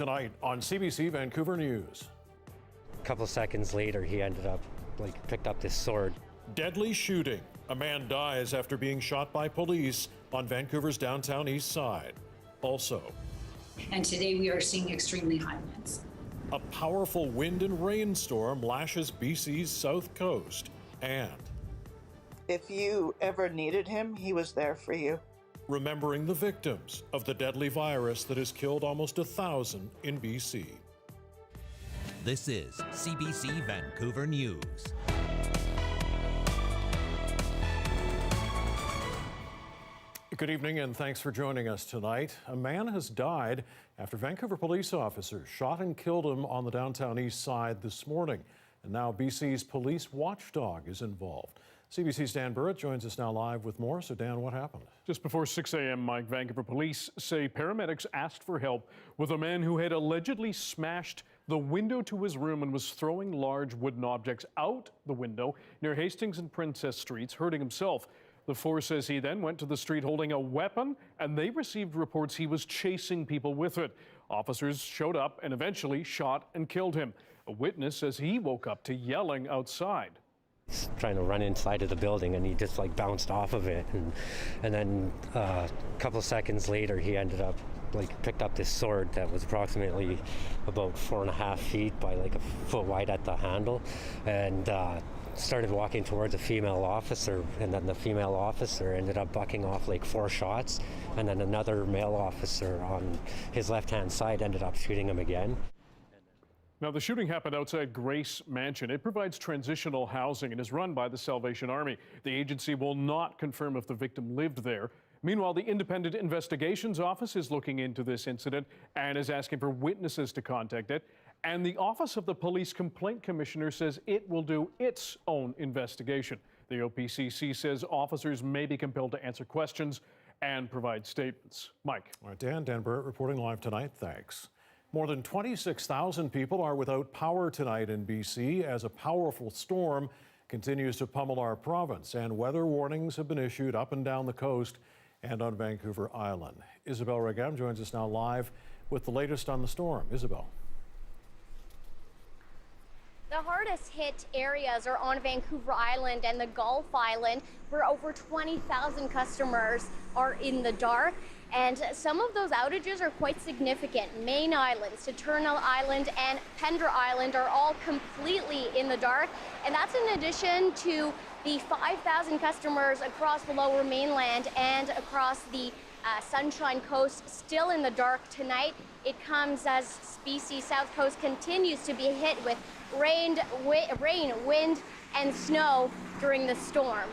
Tonight on CBC Vancouver News. A couple seconds later, he ended up, picked up this sword. Deadly shooting. A man dies after being shot by police on Vancouver's downtown east side. Also. And today we are seeing extremely high winds. A powerful wind and rainstorm lashes BC's south coast. And if you ever needed him, he was there for you. Remembering the victims of the deadly virus that has killed almost 1,000 in BC. This is CBC Vancouver News. Good evening and thanks for joining us tonight. A man has died after Vancouver police officers shot and killed him on the downtown east side this morning. And now BC's police watchdog is involved. CBC's Dan Burrett joins us now live with more. So Dan, what happened? Just before 6 a.m., Mike, Vancouver police say paramedics asked for help with a man who had allegedly smashed the window to his room and was throwing large wooden objects out the window near Hastings and Princess Streets, hurting himself. The force says he then went to the street holding a weapon, and they received reports he was chasing people with it. Officers showed up and eventually shot and killed him. A witness says he woke up to yelling outside. He's trying to run inside of the building, and he just bounced off of it. And then a couple seconds later, he ended up picked up this sword that was approximately about 4.5 feet by a foot wide at the handle, and started walking towards a female officer, and then the female officer ended up bucking off 4 shots, and then another male officer on his left-hand side ended up shooting him again. Now, the shooting happened outside Grace Mansion. It provides transitional housing and is run by the Salvation Army. The agency will not confirm if the victim lived there. Meanwhile, the Independent Investigations Office is looking into this incident and is asking for witnesses to contact it. And the Office of the Police Complaint Commissioner says it will do its own investigation. The OPCC says officers may be compelled to answer questions and provide statements. Mike. All right, Dan Burrett reporting live tonight. Thanks. More than 26,000 people are without power tonight in BC as a powerful storm continues to pummel our province, and weather warnings have been issued up and down the coast and on Vancouver Island. Isabel Regam joins us now live with the latest on the storm. Isabel. The hardest hit areas are on Vancouver Island and the Gulf Island, where over 20,000 customers are in the dark. And some of those outages are quite significant. Main Island, Saturnal Island, and Pender Island are all completely in the dark. And that's in addition to the 5,000 customers across the Lower Mainland and across the Sunshine Coast still in the dark tonight. It comes as BC South Coast continues to be hit with rain, wind, and snow during the storm.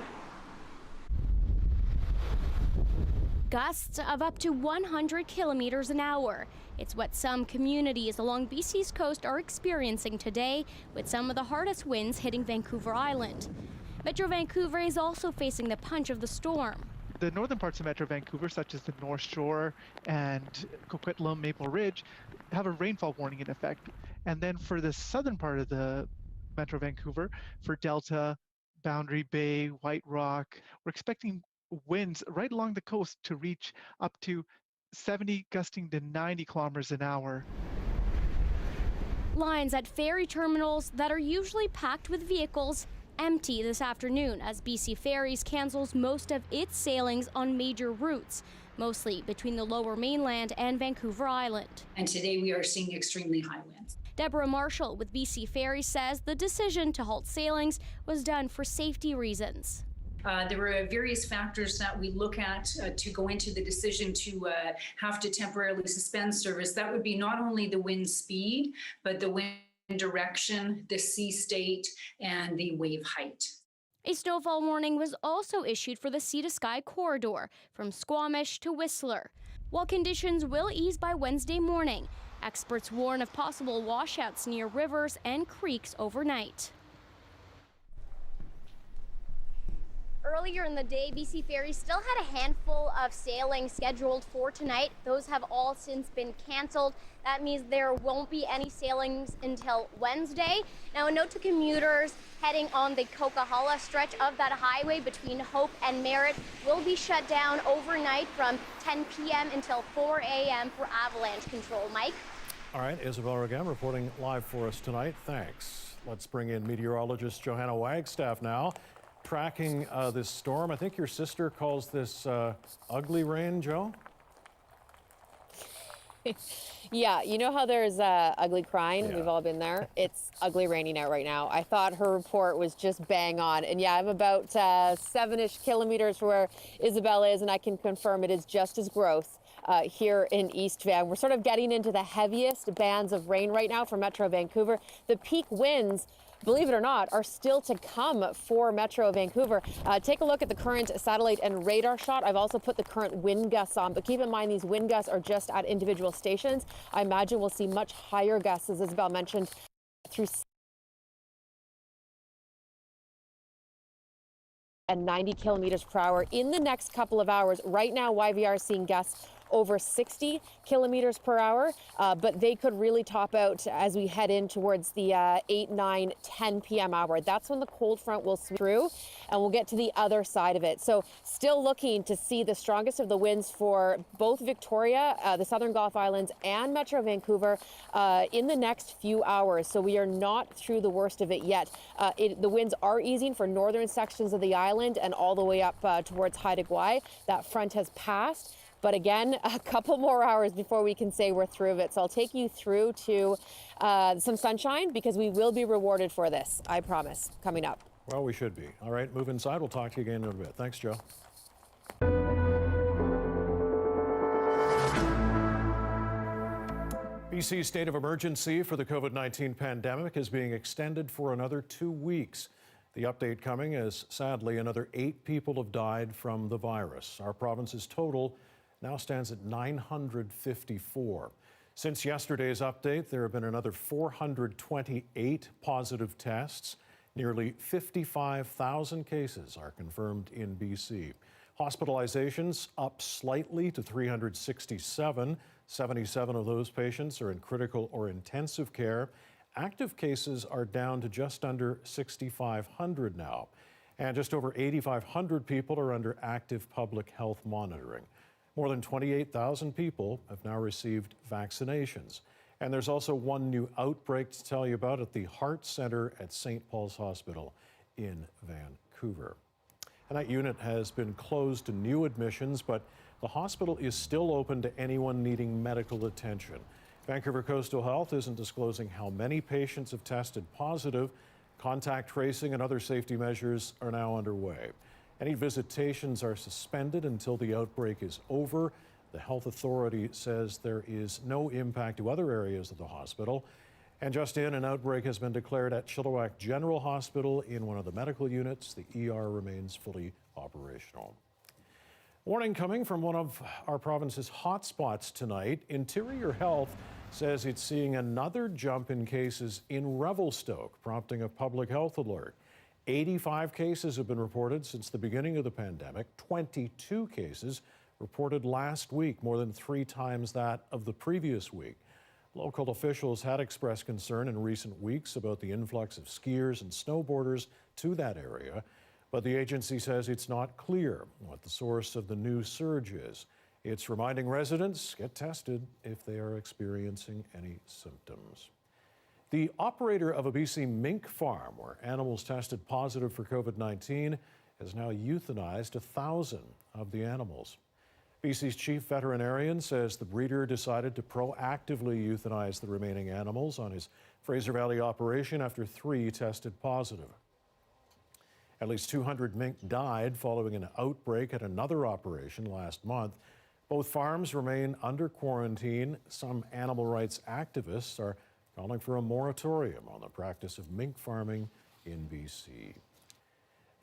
Gusts of up to 100 kilometers an hour. It's what some communities along BC's coast are experiencing today, with some of the hardest winds hitting Vancouver Island. Metro Vancouver is also facing the punch of the storm. The northern parts of Metro Vancouver, such as the North Shore and Coquitlam, Maple Ridge, have a rainfall warning in effect. And then for the southern part of the Metro Vancouver, for Delta, Boundary Bay, White Rock, we're expecting winds right along the coast to reach up to 70, gusting to 90 kilometers an hour. Lines at ferry terminals that are usually packed with vehicles empty this afternoon as BC Ferries cancels most of its sailings on major routes, mostly between the Lower Mainland and Vancouver Island. And today we are seeing extremely high winds. Deborah Marshall with BC Ferries says the decision to halt sailings was done for safety reasons. There were various factors that we look at to go into the decision to have to temporarily suspend service. That would be not only the wind speed, but the wind direction, the sea state, and the wave height. A snowfall warning was also issued for the Sea to Sky corridor from Squamish to Whistler. While conditions will ease by Wednesday morning, experts warn of possible washouts near rivers and creeks overnight. Earlier in the day, BC Ferries still had a handful of sailings scheduled for tonight. Those have all since been canceled. That means there won't be any sailings until Wednesday. Now, a note to commuters heading on the Coquihalla stretch of that highway between Hope and Merritt will be shut down overnight from 10 p.m. until 4 a.m. for avalanche control. Mike? All right, Isabel again reporting live for us tonight. Thanks. Let's bring in meteorologist Johanna Wagstaffe now, tracking this storm. I think your sister calls this ugly rain, Joe? Yeah, you know how there's ugly crying? Yeah. We've all been there. It's ugly raining out right now. I thought her report was just bang on. And yeah, I'm about 7-ish kilometers from where Isabel is, and I can confirm it is just as gross here in East Van. We're sort of getting into the heaviest bands of rain right now for Metro Vancouver. The peak winds, believe it or not, are still to come for Metro Vancouver. Take a look at the current satellite and radar shot. I've also put the current wind gusts on, but keep in mind these wind gusts are just at individual stations. I imagine we'll see much higher gusts, as Isabel mentioned, through and 90 kilometers per hour in the next couple of hours. Right now, YVR is seeing gusts over 60 kilometers per hour, but they could really top out as we head in towards the 8, 9, 10 p.m. hour. That's when the cold front will sweep through, and we'll get to the other side of it. So still looking to see the strongest of the winds for both Victoria, the Southern Gulf Islands, and Metro Vancouver in the next few hours. So we are not through the worst of it yet. The winds are easing for northern sections of the island and all the way up towards Haida Gwaii. That front has passed. But again, a couple more hours before we can say we're through of it. So I'll take you through to some sunshine, because we will be rewarded for this, I promise, coming up. Well, we should be. All right, move inside. We'll talk to you again in a bit. Thanks, Joe. BC's state of emergency for the COVID-19 pandemic is being extended for another 2 weeks. The update coming as, sadly, another 8 people have died from the virus. Our province's total now stands at 954. Since yesterday's update, there have been another 428 positive tests. Nearly 55,000 cases are confirmed in BC. Hospitalizations up slightly to 367. 77 of those patients are in critical or intensive care. Active cases are down to just under 6,500 now. And just over 8,500 people are under active public health monitoring. More than 28,000 people have now received vaccinations. And there's also one new outbreak to tell you about at the Heart Centre at St. Paul's Hospital in Vancouver. And that unit has been closed to new admissions, but the hospital is still open to anyone needing medical attention. Vancouver Coastal Health isn't disclosing how many patients have tested positive. Contact tracing and other safety measures are now underway. Any visitations are suspended until the outbreak is over. The health authority says there is no impact to other areas of the hospital. And just in, an outbreak has been declared at Chilliwack General Hospital in one of the medical units. The ER remains fully operational. Warning coming from one of our province's hotspots tonight. Interior Health says it's seeing another jump in cases in Revelstoke, prompting a public health alert. 85 cases have been reported since the beginning of the pandemic, 22 cases reported last week, more than 3 times that of the previous week. Local officials had expressed concern in recent weeks about the influx of skiers and snowboarders to that area, but the agency says it's not clear what the source of the new surge is. It's reminding residents get tested if they are experiencing any symptoms. The operator of a BC mink farm where animals tested positive for COVID-19 has now euthanized 1,000 of the animals. BC's chief veterinarian says the breeder decided to proactively euthanize the remaining animals on his Fraser Valley operation after 3 tested positive. At least 200 mink died following an outbreak at another operation last month. Both farms remain under quarantine. Some animal rights activists are calling for a moratorium on the practice of mink farming in BC.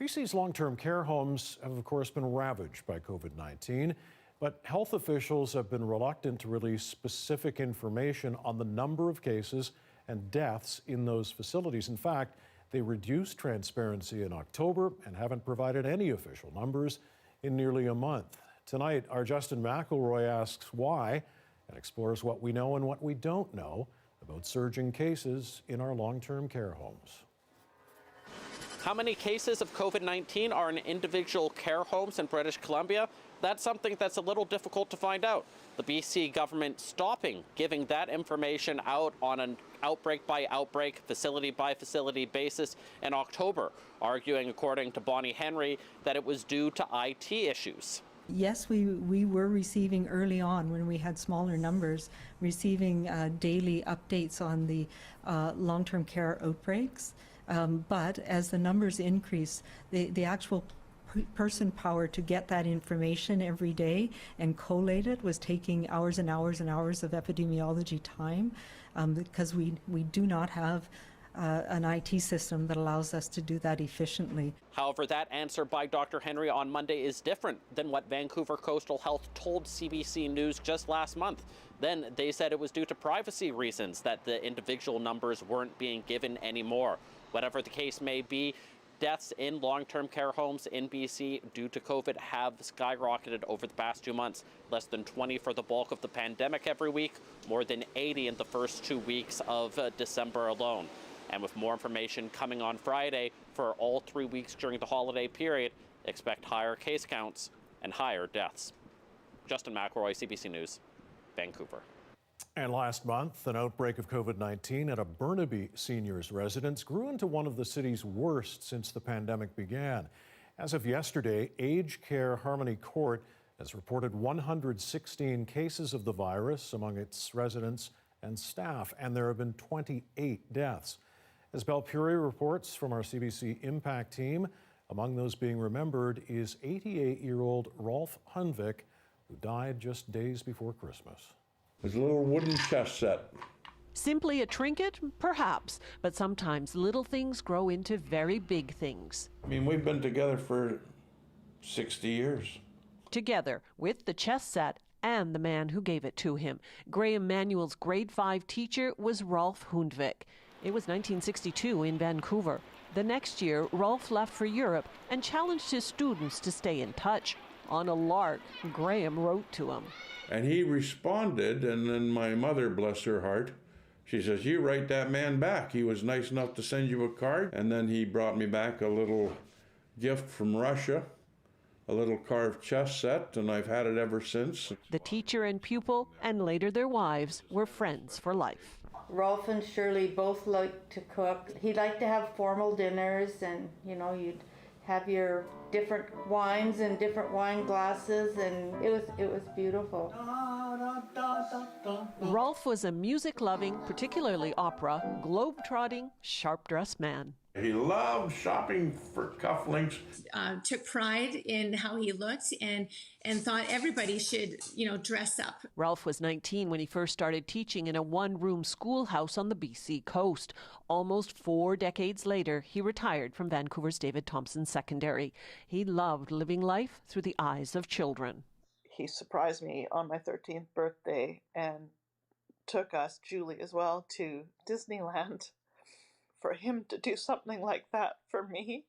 BC's long-term care homes have, of course, been ravaged by COVID-19, but health officials have been reluctant to release specific information on the number of cases and deaths in those facilities. In fact, they reduced transparency in October and haven't provided any official numbers in nearly a month. Tonight, our Justin McElroy asks why and explores what we know and what we don't know about surging cases in our long-term care homes. How many cases of COVID-19 are in individual care homes in British Columbia? That's something that's a little difficult to find out. The BC government stopping giving that information out on an outbreak by outbreak, facility by facility basis in October, arguing, according to Bonnie Henry, that it was due to IT issues. Yes, we were receiving early on, when we had smaller numbers, receiving daily updates on the long-term care outbreaks. But as the numbers increase, the actual person power to get that information every day and collate it was taking hours and hours and hours of epidemiology time, because we do not have an IT system that allows us to do that efficiently. However, that answer by Dr. Henry on Monday is different than what Vancouver Coastal Health told CBC News just last month. Then they said it was due to privacy reasons that the individual numbers weren't being given anymore. Whatever the case may be, deaths in long-term care homes in BC due to COVID have skyrocketed over the past 2 months. Less than 20 for the bulk of the pandemic every week, more than 80 in the first 2 weeks of December alone. And with more information coming on Friday for all 3 weeks during the holiday period, expect higher case counts and higher deaths. Justin McElroy, CBC News, Vancouver. And last month, an outbreak of COVID-19 at a Burnaby seniors residence grew into one of the city's worst since the pandemic began. As of yesterday, Aged Care Harmony Court has reported 116 cases of the virus among its residents and staff, and there have been 28 deaths. As Belpuri reports from our CBC Impact team, among those being remembered is 88-year-old Rolf Hundvik, who died just days before Christmas. There's a little wooden chess set. Simply a trinket? Perhaps. But sometimes little things grow into very big things. I mean, we've been together for 60 years. Together with the chess set and the man who gave it to him. Graham Manuel's grade 5 teacher was Rolf Hundvik. It was 1962 in Vancouver. The next year, Rolf left for Europe and challenged his students to stay in touch. On a lark, Graham wrote to him. And he responded, and then my mother, bless her heart, she says, "You write that man back. He was nice enough to send you a card." And then he brought me back a little gift from Russia, a little carved chess set, and I've had it ever since. The teacher and pupil, and later their wives, were friends for life. Rolf and Shirley both liked to cook. He liked to have formal dinners, and you'd have your different wines and different wine glasses, and it was beautiful. Rolf was a music-loving, particularly opera, globe-trotting, sharp-dressed man. He loved shopping for cufflinks. Took pride in how he looked and thought everybody should, dress up. Rolf was 19 when he first started teaching in a one-room schoolhouse on the BC coast. Almost 4 decades later, he retired from Vancouver's David Thompson Secondary. He loved living life through the eyes of children. He surprised me on my 13th birthday and took us, Julie as well, to Disneyland. For him to do something like that for me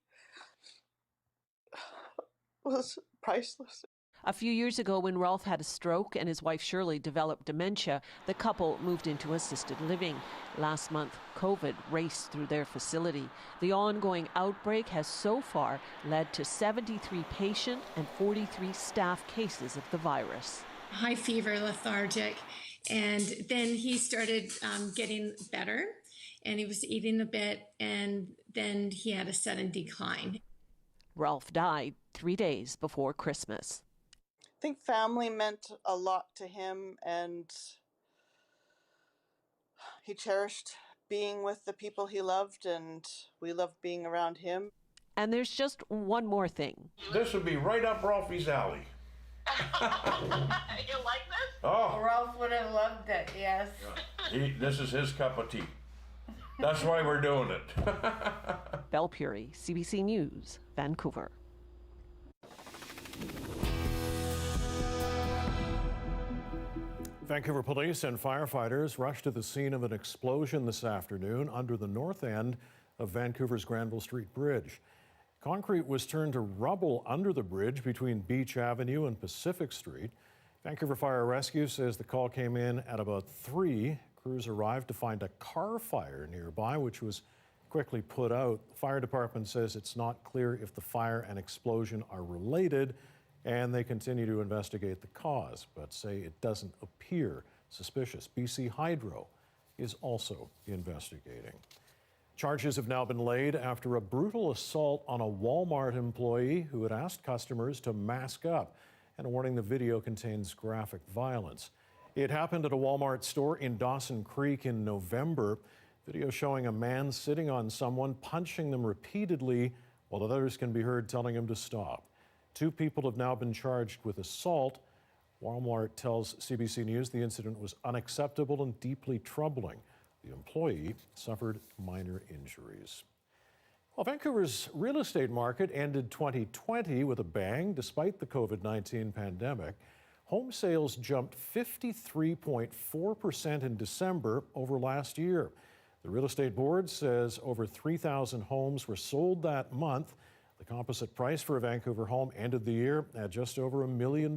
was priceless. A few years ago, when Rolf had a stroke and his wife Shirley developed dementia, the couple moved into assisted living. Last month, COVID raced through their facility. The ongoing outbreak has so far led to 73 patient and 43 staff cases of the virus. High fever, lethargic, and then he started getting better. And he was eating a bit, and then he had a sudden decline. Rolf died 3 days before Christmas. I think family meant a lot to him, and he cherished being with the people he loved, and we loved being around him. And there's just one more thing. This would be right up Rolfie's alley. You like this? Oh. Rolf would have loved it, yes. This is his cup of tea. That's why we're doing it. Belpuri, CBC News, Vancouver. Vancouver police and firefighters rushed to the scene of an explosion this afternoon under the north end of Vancouver's Granville Street Bridge. Concrete was turned to rubble under the bridge between Beach Avenue and Pacific Street. Vancouver Fire Rescue says the call came in at about 3. Crews arrived to find a car fire nearby, which was quickly put out. The fire department says it's not clear if the fire and explosion are related and they continue to investigate the cause, but say it doesn't appear suspicious. BC Hydro is also investigating. Charges have now been laid after a brutal assault on a Walmart employee who had asked customers to mask up, and a warning the video contains graphic violence. It happened at a Walmart store in Dawson Creek in November. Video showing a man sitting on someone, punching them repeatedly, while others can be heard telling him to stop. 2 people have now been charged with assault. Walmart tells CBC News the incident was unacceptable and deeply troubling. The employee suffered minor injuries. Well, Vancouver's real estate market ended 2020 with a bang despite the COVID-19 pandemic. Home sales jumped 53.4% in December over last year. The Real Estate Board says over 3,000 homes were sold that month. The composite price for a Vancouver home ended the year at just over $1 million.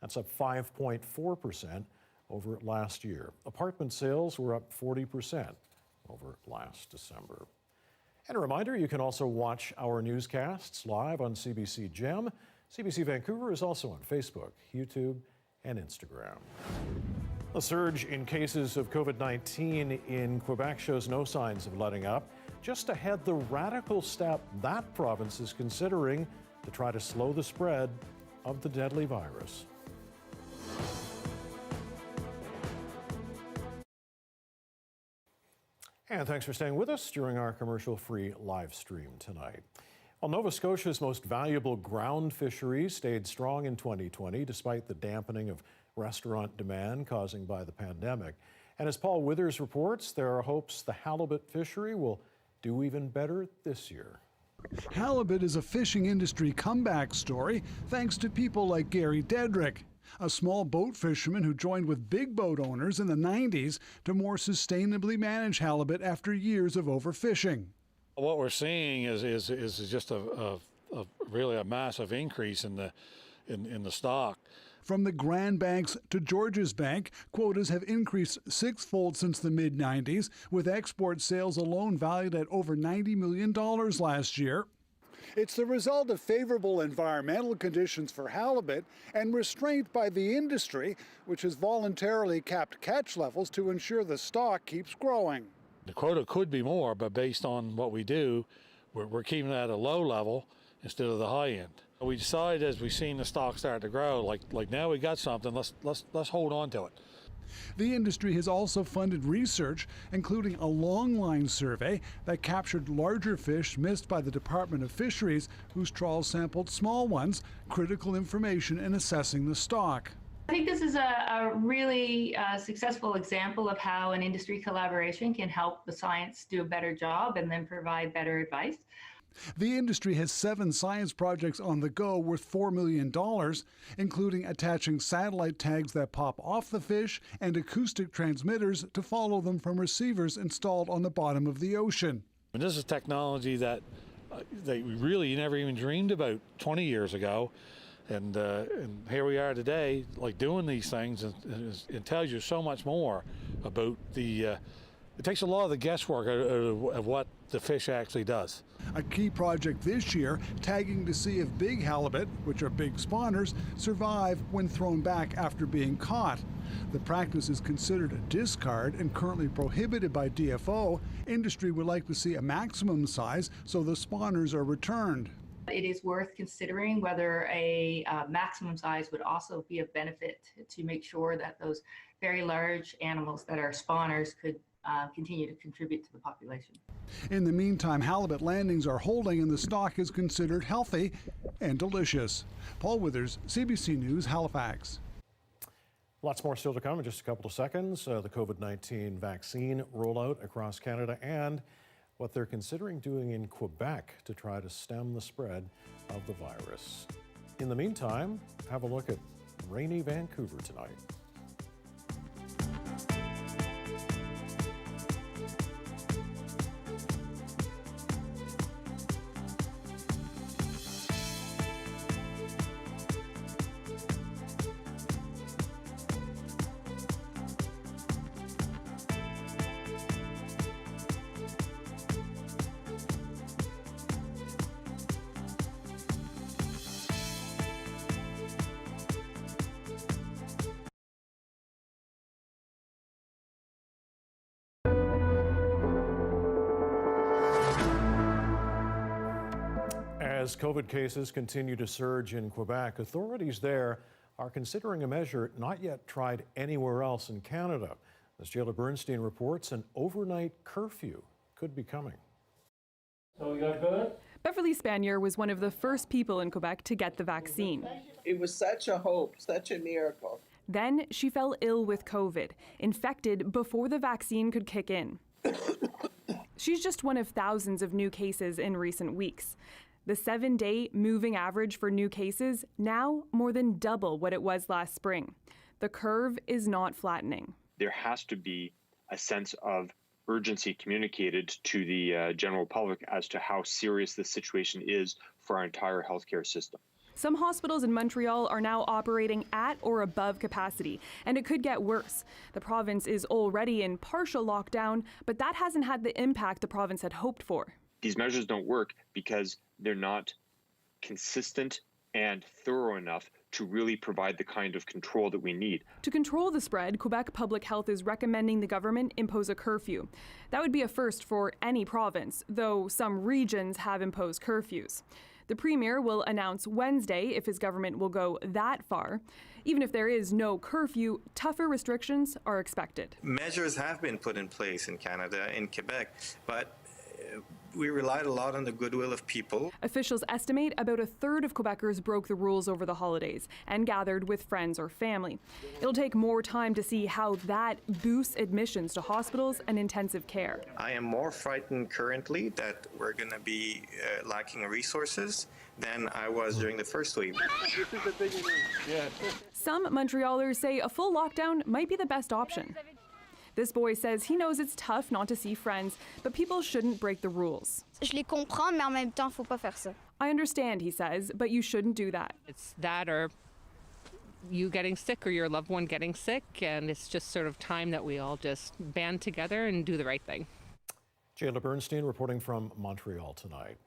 That's up 5.4% over last year. Apartment sales were up 40% over last December. And a reminder, you can also watch our newscasts live on CBC Gem. CBC Vancouver is also on Facebook, YouTube, and Instagram. A surge in cases of COVID-19 in Quebec shows no signs of letting up. Just ahead, the radical step that province is considering to try to slow the spread of the deadly virus. And thanks for staying with us during our commercial-free live stream tonight. Well, Nova Scotia's most valuable ground fisheries stayed strong in 2020 despite the dampening of restaurant demand caused by the pandemic. And as Paul Withers reports, there are hopes the halibut fishery will do even better this year. Halibut is a fishing industry comeback story thanks to people like Gary Dedrick, a small boat fisherman who joined with big boat owners in the 90s to more sustainably manage halibut after years of overfishing. What we're seeing is just a really a massive increase in the stock. From the Grand Banks to Georges Bank, quotas have increased 6-fold since the mid-90s, with export sales alone valued at over $90 million last year. It's the result of favorable environmental conditions for halibut and restraint by the industry, which has voluntarily capped catch levels to ensure the stock keeps growing. The quota could be more, but based on what we do, we're keeping it at a low level instead of the high end. We decided as we've seen the stock start to grow, like now we got something, let's hold on to it. The industry has also funded research, including a long-line survey that captured larger fish missed by the Department of Fisheries, whose trawls sampled small ones, critical information in assessing the stock. I think this is a really successful example of how an industry collaboration can help the science do a better job and then provide better advice. The industry has 7 science projects on the go worth $4 million, including attaching satellite tags that pop off the fish and acoustic transmitters to follow them from receivers installed on the bottom of the ocean. And this is technology that we really never even dreamed about 20 years ago. And here we are today, like doing these things, and it tells you so much more about the. It takes a lot of the guesswork out of what the fish actually does. A key project this year, tagging to see if big halibut, which are big spawners, survive when thrown back after being caught. The practice is considered a discard and currently prohibited by DFO. Industry would like to see a maximum size so the spawners are returned. It is worth considering whether a maximum size would also be of benefit to make sure that those very large animals that are spawners could continue to contribute to the population. In the meantime, halibut landings are holding and the stock is considered healthy and delicious. Paul Withers, CBC News, Halifax. Lots more still to come in just a couple of seconds. The COVID-19 vaccine rollout across Canada and what they're considering doing in Quebec to try to stem the spread of the virus. In the meantime, have a look at rainy Vancouver tonight. As COVID cases continue to surge in Quebec, authorities there are considering a measure not yet tried anywhere else in Canada. As Jayla Bernstein reports, an overnight curfew could be coming. So you got good? Beverly Spanier was one of the first people in Quebec to get the vaccine. It was such a hope, such a miracle. Then she fell ill with COVID, infected before the vaccine could kick in. She's just one of thousands of new cases in recent weeks. The 7-day moving average for new cases now more than double what it was last spring. The curve is not flattening. There has to be a sense of urgency communicated to the general public as to how serious this situation is for our entire healthcare system. Some hospitals in Montreal are now operating at or above capacity, and it could get worse. The province is already in partial lockdown, but that hasn't had the impact the province had hoped for. These measures don't work because they're not consistent and thorough enough to really provide the kind of control that we need. To control the spread, Quebec Public Health is recommending the government impose a curfew. That would be a first for any province, though some regions have imposed curfews. The Premier will announce Wednesday if his government will go that far. Even if there is no curfew, tougher restrictions are expected. Measures have been put in place in Canada, in Quebec, but we relied a lot on the goodwill of people. Officials estimate about a third of Quebecers broke the rules over the holidays and gathered with friends or family. It'll take more time to see how that boosts admissions to hospitals and intensive care. I am more frightened currently that we're going to be lacking resources than I was during the first wave. Some Montrealers say a full lockdown might be the best option. This boy says he knows it's tough not to see friends, but people shouldn't break the rules. Je les comprends, mais en même temps, faut pas faire ça. I understand, he says, but you shouldn't do that. It's that or you getting sick or your loved one getting sick, and it's just sort of time that we all just band together and do the right thing. Jayla Bernstein reporting from Montreal tonight.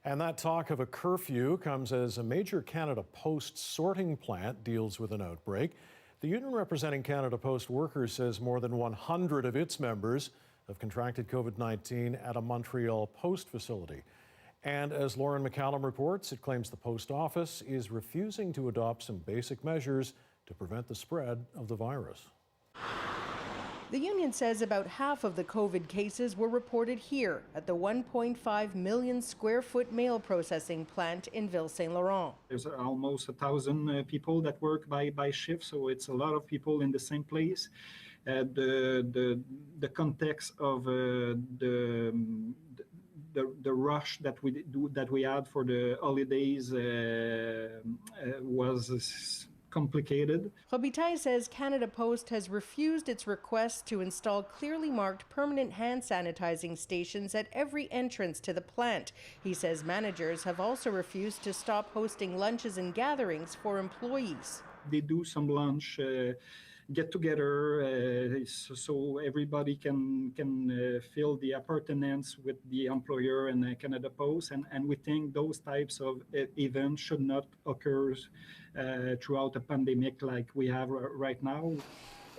And that talk of a curfew comes as a major Canada Post sorting plant deals with an outbreak. The union representing Canada Post workers says more than 100 of its members have contracted COVID-19 at a Montreal Post facility. And as Lauren McCallum reports, it claims the post office is refusing to adopt some basic measures to prevent the spread of the virus. The union says about half of the COVID cases were reported here at the 1.5 million square foot mail processing plant in Ville-Saint-Laurent. There's almost 1,000 people that work by shift, so it's a lot of people in the same place. The context of the rush that we had for the holidays was complicated. Robitaille says Canada Post has refused its request to install clearly marked permanent hand sanitizing stations at every entrance to the plant. He says managers have also refused to stop hosting lunches and gatherings for employees. They do some lunch get together so everybody can feel the appurtenance with the employer and Canada Post, and we think those types of events should not occur throughout a pandemic like we have right now.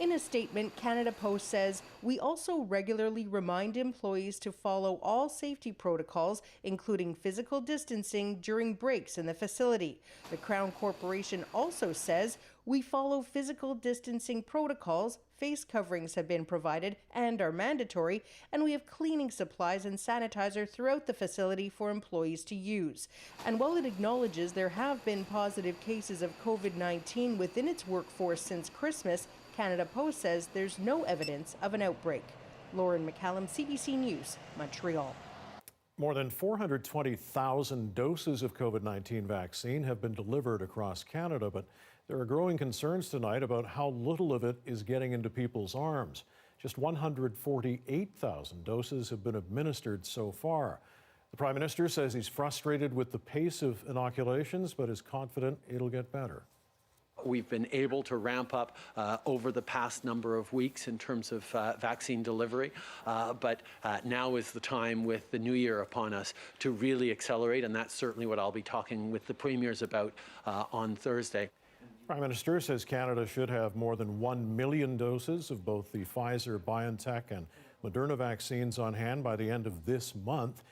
In a statement, Canada Post says, we also regularly remind employees to follow all safety protocols, including physical distancing during breaks in the facility. The Crown Corporation also says, we follow physical distancing protocols, face coverings have been provided and are mandatory, and we have cleaning supplies and sanitizer throughout the facility for employees to use. And while it acknowledges there have been positive cases of COVID-19 within its workforce since Christmas, Canada Post says there's no evidence of an outbreak. Lauren McCallum, CBC News, Montreal. More than 420,000 doses of COVID-19 vaccine have been delivered across Canada, but there are growing concerns tonight about how little of it is getting into people's arms. Just 148,000 doses have been administered so far. The Prime Minister says he's frustrated with the pace of inoculations, but is confident it'll get better. We've been able to ramp up over the past number of weeks in terms of vaccine delivery, but now is the time with the new year upon us to really accelerate, and that's certainly what I'll be talking with the premiers about on Thursday. Prime Minister says Canada should have more than 1 million doses of both the Pfizer, BioNTech and Moderna vaccines on hand by the end of this month.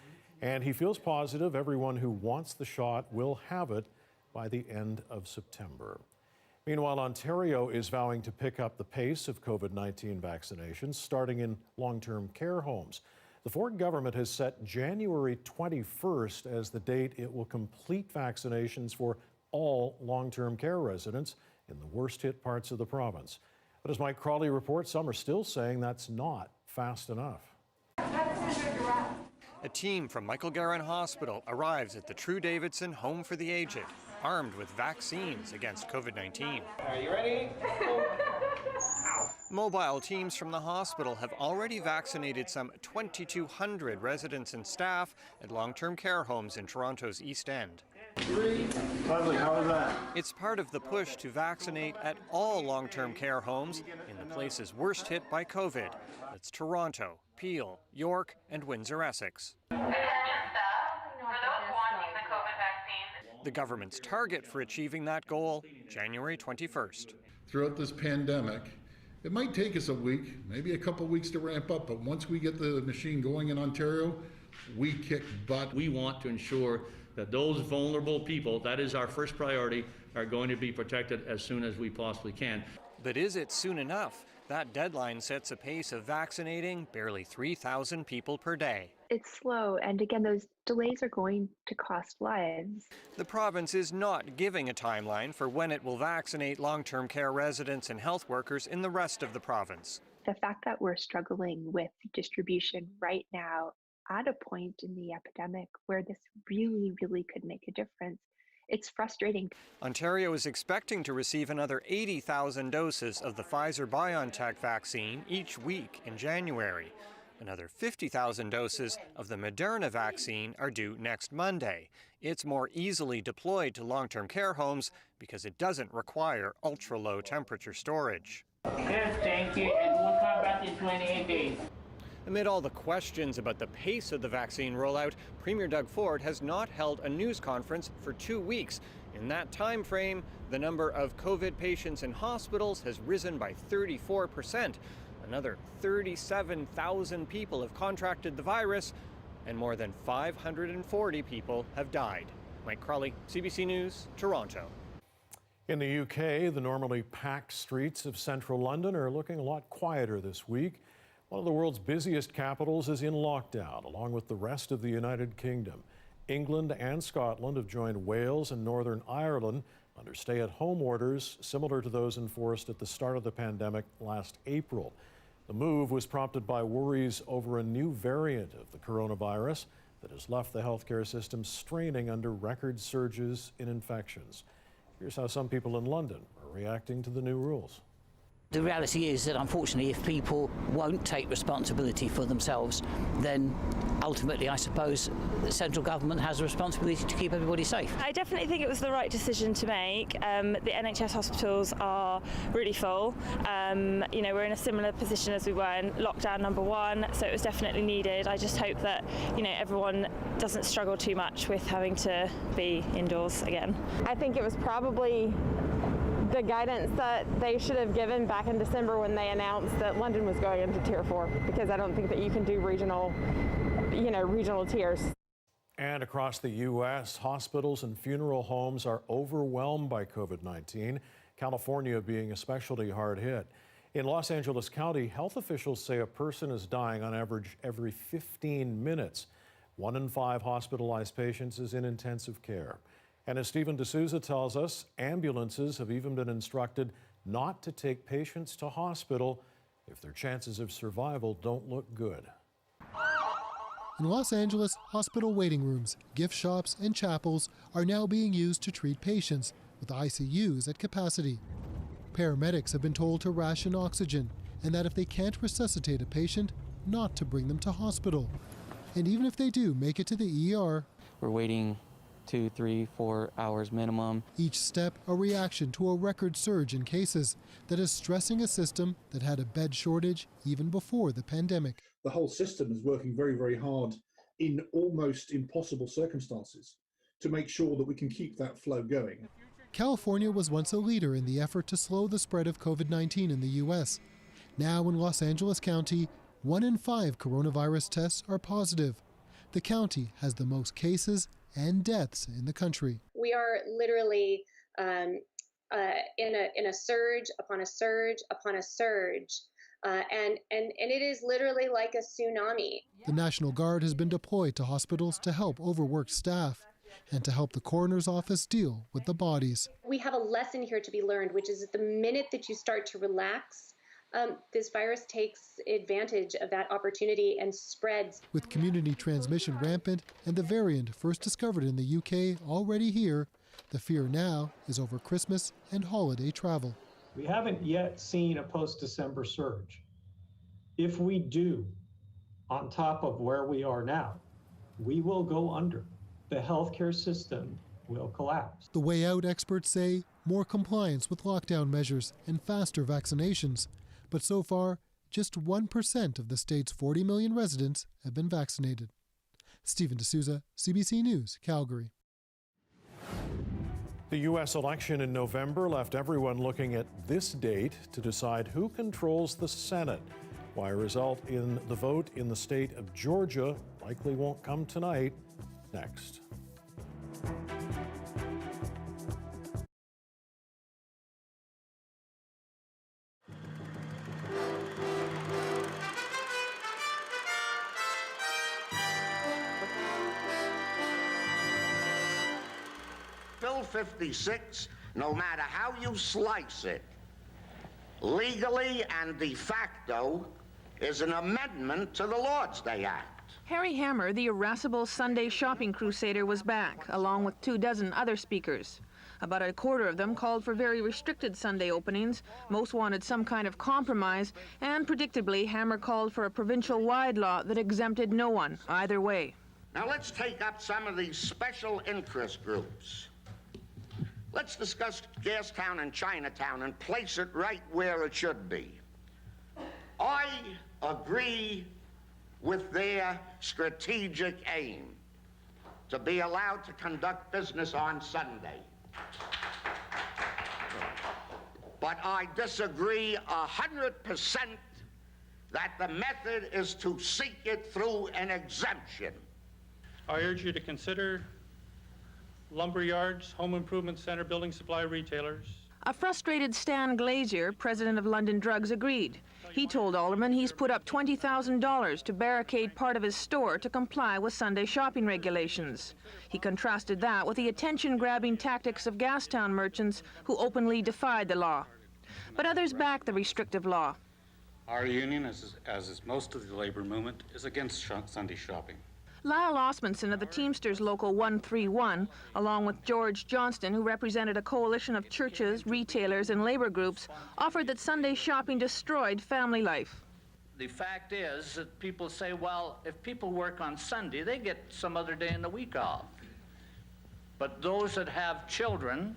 And he feels positive everyone who wants the shot will have it by the end of September. Meanwhile, Ontario is vowing to pick up the pace of COVID-19 vaccinations, starting in long-term care homes. The Ford government has set January 21st as the date it will complete vaccinations for all long-term care residents in the worst-hit parts of the province. But as Mike Crawley reports, some are still saying that's not fast enough. A team from Michael Garron Hospital arrives at the True Davidson Home for the Aged, armed with vaccines against COVID-19. Are you ready? Mobile teams from the hospital have already vaccinated some 2,200 residents and staff at long-term care homes in Toronto's East End. Lovely, how was that? It's part of the push to vaccinate at all long-term care homes in the places worst hit by COVID. That's Toronto, Peel, York, and Windsor-Essex. The government's target for achieving that goal, January 21st. Throughout this pandemic, it might take us a week, maybe a couple weeks to ramp up, but once we get the machine going in Ontario, we kick butt. We want to ensure that those vulnerable people, that is our first priority, are going to be protected as soon as we possibly can. But is it soon enough? That deadline sets a pace of vaccinating barely 3,000 people per day. It's slow, and again, those delays are going to cost lives. The province is not giving a timeline for when it will vaccinate long-term care residents and health workers in the rest of the province. The fact that we're struggling with distribution right now at a point in the epidemic where this really could make a difference, it's frustrating. Ontario is expecting to receive another 80,000 doses of the Pfizer-BioNTech vaccine each week in January. Another 50,000 doses of the Moderna vaccine are due next Monday. It's more easily deployed to long-term care homes because it doesn't require ultra-low temperature storage. Yes, thank you, and we'll come back in 28 days. Amid all the questions about the pace of the vaccine rollout, Premier Doug Ford has not held a news conference for 2 weeks. In that time frame, the number of COVID patients in hospitals has risen by 34%. Another 37,000 people have contracted the virus, and more than 540 people have died. Mike Crawley, CBC News, Toronto. In the UK, the normally packed streets of central London are looking a lot quieter this week. One of the world's busiest capitals is in lockdown, along with the rest of the United Kingdom. England and Scotland have joined Wales and Northern Ireland under stay-at-home orders similar to those enforced at the start of the pandemic last April. The move was prompted by worries over a new variant of the coronavirus that has left the healthcare system straining under record surges in infections. Here's how some people in London are reacting to the new rules. The reality is that unfortunately if people won't take responsibility for themselves, then ultimately I suppose the central government has a responsibility to keep everybody safe. I definitely think it was the right decision to make. The NHS hospitals are really full. We're in a similar position as we were in lockdown number 1, so it was definitely needed. I just hope that everyone doesn't struggle too much with having to be indoors again. I think it was probably the guidance that they should have given back in December when they announced that London was going into Tier 4, because I don't think that you can do regional tiers. And across the U.S., hospitals and funeral homes are overwhelmed by COVID-19, California being especially hard hit. In Los Angeles County, health officials say a person is dying on average every 15 minutes. 1 in 5 hospitalized patients is in intensive care. And as Stephen D'Souza tells us, ambulances have even been instructed not to take patients to hospital if their chances of survival don't look good. In Los Angeles, hospital waiting rooms, gift shops, and chapels are now being used to treat patients, with ICUs at capacity. Paramedics have been told to ration oxygen, and that if they can't resuscitate a patient, not to bring them to hospital. And even if they do make it to the ER, we're waiting 2, 3, 4 hours minimum. Each step a reaction to a record surge in cases that is stressing a system that had a bed shortage even before the pandemic. The whole system is working very hard in almost impossible circumstances to make sure that we can keep that flow going. California was once a leader in the effort to slow the spread of COVID-19 in the U.S. Now in Los Angeles County, 1 in 5 coronavirus tests are positive. The county has the most cases and deaths in the country. We are literally in a surge upon a surge upon a surge, and it is literally like a tsunami. The National Guard has been deployed to hospitals to help overworked staff and to help the coroner's office deal with the bodies. We have a lesson here to be learned, which is that the minute that you start to relax, this virus takes advantage of that opportunity and spreads. With community transmission rampant and the variant first discovered in the UK already here, the fear now is over Christmas and holiday travel. We haven't yet seen a post-December surge. If we do, on top of where we are now, we will go under. The healthcare system will collapse. The way out, experts say, more compliance with lockdown measures and faster vaccinations. But so far, just 1% of the state's 40 million residents have been vaccinated. Stephen D'Souza, CBC News, Calgary. The U.S. election in November left everyone looking at this date to decide who controls the Senate. Why a result in the vote in the state of Georgia likely won't come tonight. Next. Bill 56, no matter how you slice it, legally and de facto, is an amendment to the Lord's Day Act. Harry Hammer, the irascible Sunday shopping crusader, was back, along with 24 other speakers. About a quarter of them called for very restricted Sunday openings. Most wanted some kind of compromise, and predictably, Hammer called for a provincial-wide law that exempted no one, either way. Now let's take up some of these special interest groups. Let's discuss Gastown and Chinatown and place it right where it should be. I agree with their strategic aim to be allowed to conduct business on Sunday. But I disagree 100% that the method is to seek it through an exemption. I urge you to consider lumber yards, home improvement center, building supply retailers. A frustrated Stan Glazier, president of London Drugs, agreed. He told aldermen he's put up $20,000 to barricade part of his store to comply with Sunday shopping regulations. He contrasted that with the attention-grabbing tactics of Gastown merchants who openly defied the law. But others backed the restrictive law. Our union, as is most of the labor movement, is against Sunday shopping. Lyle Osmondson of the Teamsters Local 131, along with George Johnston, who represented a coalition of churches, retailers, and labor groups, offered that Sunday shopping destroyed family life. The fact is that people say, well, if people work on Sunday, they get some other day in the week off. But those that have children,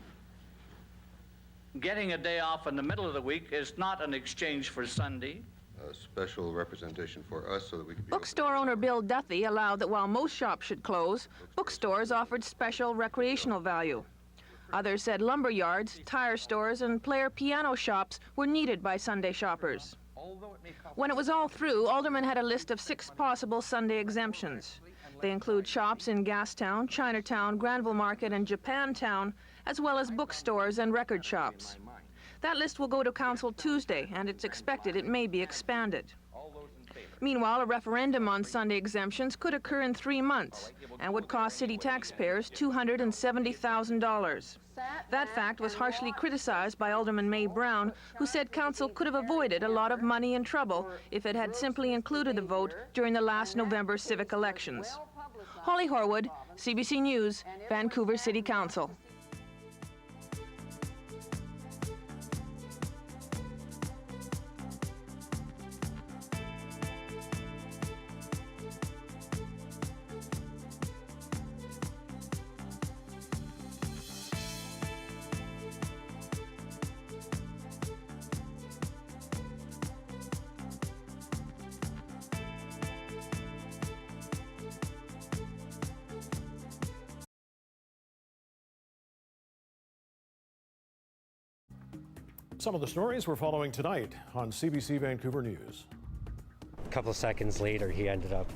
getting a day off in the middle of the week is not an exchange for Sunday. A special representation for us so that we can be Bookstore owner Bill Duthie allowed that while most shops should close, bookstores offered special recreational value. Others said lumber yards, tire stores, and player piano shops were needed by Sunday shoppers. When it was all through, aldermen had a list of 6 possible Sunday exemptions. They include shops in Gastown, Chinatown, Granville Market, and Japantown, as well as bookstores and record shops. That list will go to Council Tuesday, and it's expected it may be expanded. Meanwhile, a referendum on Sunday exemptions could occur in 3 months and would cost city taxpayers $270,000. That fact was harshly criticized by Alderman May Brown, who said Council could have avoided a lot of money and trouble if it had simply included the vote during the last November civic elections. Holly Horwood, CBC News, Vancouver City Council. Some of the stories we're following tonight on CBC Vancouver News. A couple of seconds later, he ended up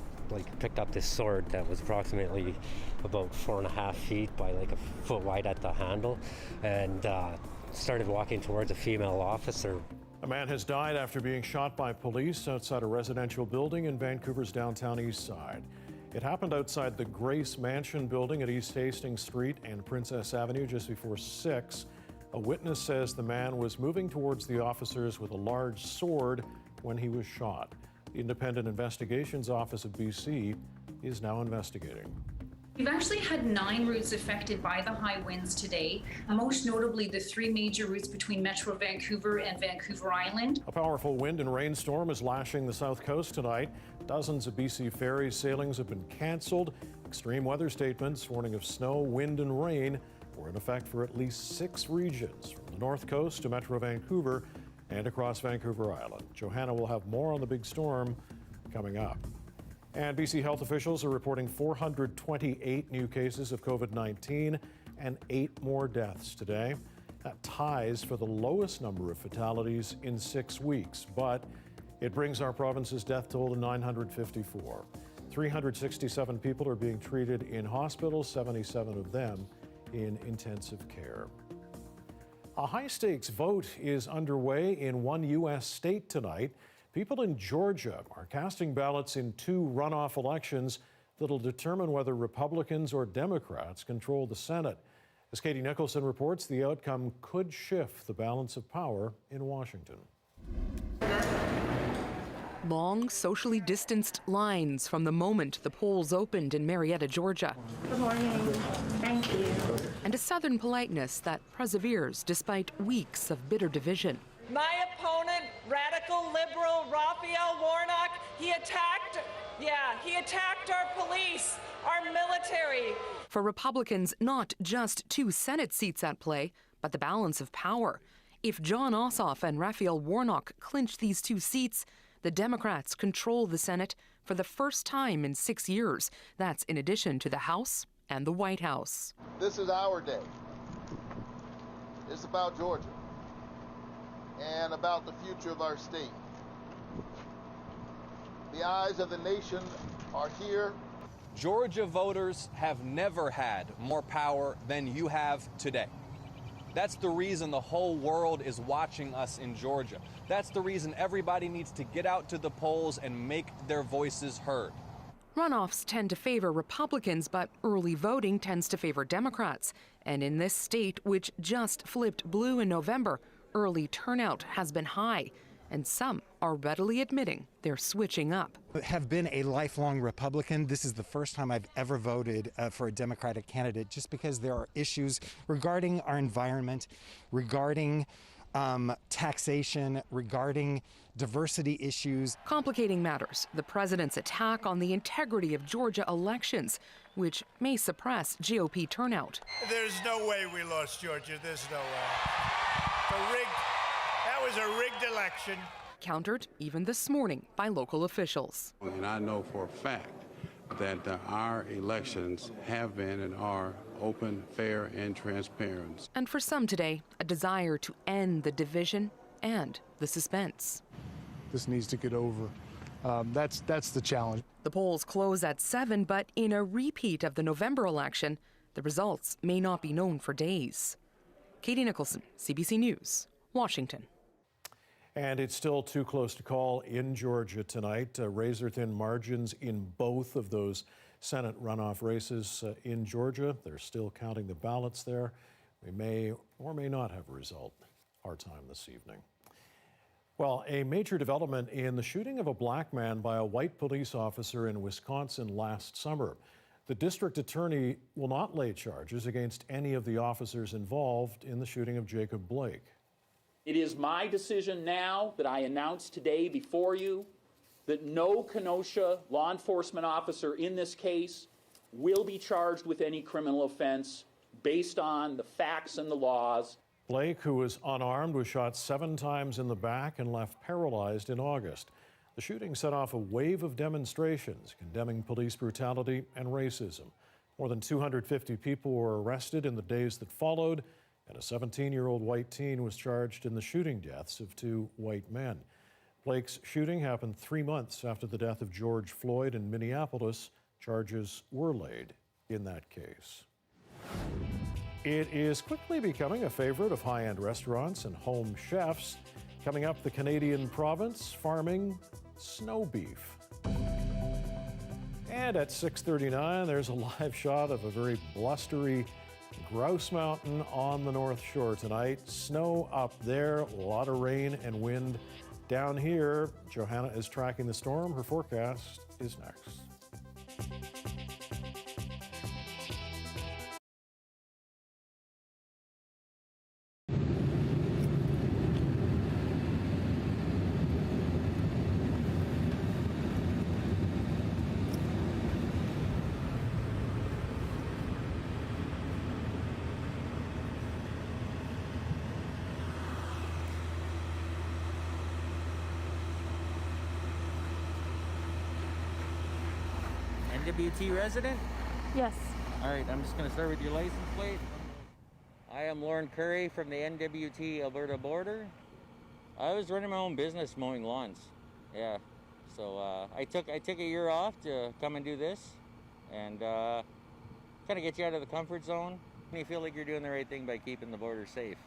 picked up this sword that was approximately about 4.5 feet by like a foot wide at the handle, and started walking towards a female officer. A man has died after being shot by police outside a residential building in Vancouver's downtown east side. It happened outside the Grace Mansion building at East Hastings Street and Princess Avenue just before 6. A witness says the man was moving towards the officers with a large sword when he was shot. The Independent Investigations Office of BC is now investigating. We've actually had 9 routes affected by the high winds today, most notably the 3 major routes between Metro Vancouver and Vancouver Island. A powerful wind and rainstorm is lashing the south coast tonight. Dozens of BC ferries sailings have been canceled. Extreme weather statements warning of snow, wind, and rain were in effect for at least 6 regions, from the north coast to Metro Vancouver and across Vancouver Island. Johanna will have more on the big storm coming up. And BC health officials are reporting 428 new cases of COVID-19 and 8 more deaths today. That ties for the lowest number of fatalities in 6 weeks, but it brings our province's death toll to 954. 367 people are being treated in hospitals, 77 of them in intensive care. A high-stakes vote is underway in one U.S. state tonight. People in Georgia are casting ballots in 2 runoff elections that'll determine whether Republicans or Democrats control the Senate. As Katie Nicholson reports, the outcome could shift the balance of power in Washington. Long, socially distanced lines from the moment the polls opened in Marietta, Georgia. Good morning. Thank you. And a Southern politeness that perseveres despite weeks of bitter division. My opponent, radical liberal Raphael Warnock, he attacked our police, our military. For Republicans, not just 2 Senate seats at play, but the balance of power. If John Ossoff and Raphael Warnock clinch these 2 seats, the Democrats control the Senate for the first time in 6 years. That's in addition to the House and the White House. This is our day. It's about Georgia and about the future of our state. The eyes of the nation are here. Georgia voters have never had more power than you have today. That's the reason the whole world is watching us in Georgia. That's the reason everybody needs to get out to the polls and make their voices heard. Runoffs tend to favor Republicans, but early voting tends to favor Democrats. And in this state, which just flipped blue in November, early turnout has been high. And some are readily admitting they're switching up. I have been a lifelong Republican. This is the first time I've ever voted for a Democratic candidate, just because there are issues regarding our environment, regarding taxation, regarding diversity issues. Complicating matters, the president's attack on the integrity of Georgia elections, which may suppress GOP turnout. There's no way we lost Georgia. There's no way. That was a rigged election. Countered even this morning by local officials. And I know for a fact that our elections have been and are open, fair, and transparent. And for some today, a desire to end the division and the suspense. This needs to get over. That's the challenge. The polls close at 7, but in a repeat of the November election, the results may not be known for days. Katie Nicholson, CBC News, Washington. And it's still too close to call in Georgia tonight. Razor-thin margins in both of those Senate runoff races in Georgia. They're still counting the ballots there. We may or may not have a result our time this evening. Well, a major development in the shooting of a black man by a white police officer in Wisconsin last summer. The district attorney will not lay charges against any of the officers involved in the shooting of Jacob Blake. It is my decision now that I announce today before you that no Kenosha law enforcement officer in this case will be charged with any criminal offense based on the facts and the laws. Blake, who was unarmed, was shot 7 times in the back and left paralyzed in August. The shooting set off a wave of demonstrations condemning police brutality and racism. More than 250 people were arrested in the days that followed, and a 17-year-old white teen was charged in the shooting deaths of 2 white men. Blake's shooting happened 3 months after the death of George Floyd in Minneapolis. Charges were laid in that case. It is quickly becoming a favorite of high-end restaurants and home chefs. Coming up, the Canadian province farming snow beef. And at 6:39, there's a live shot of a very blustery Grouse Mountain on the North Shore tonight. Snow up there, a lot of rain and wind down here. Johanna is tracking the storm. Her forecast is next. NWT resident? Yes. All right, I'm just going to start with your license plate. I am Lauren Curry from the NWT Alberta border. I was running my own business mowing lawns. Yeah. So I took a year off to come and do this and kind of get you out of the comfort zone. You feel like you're doing the right thing by keeping the border safe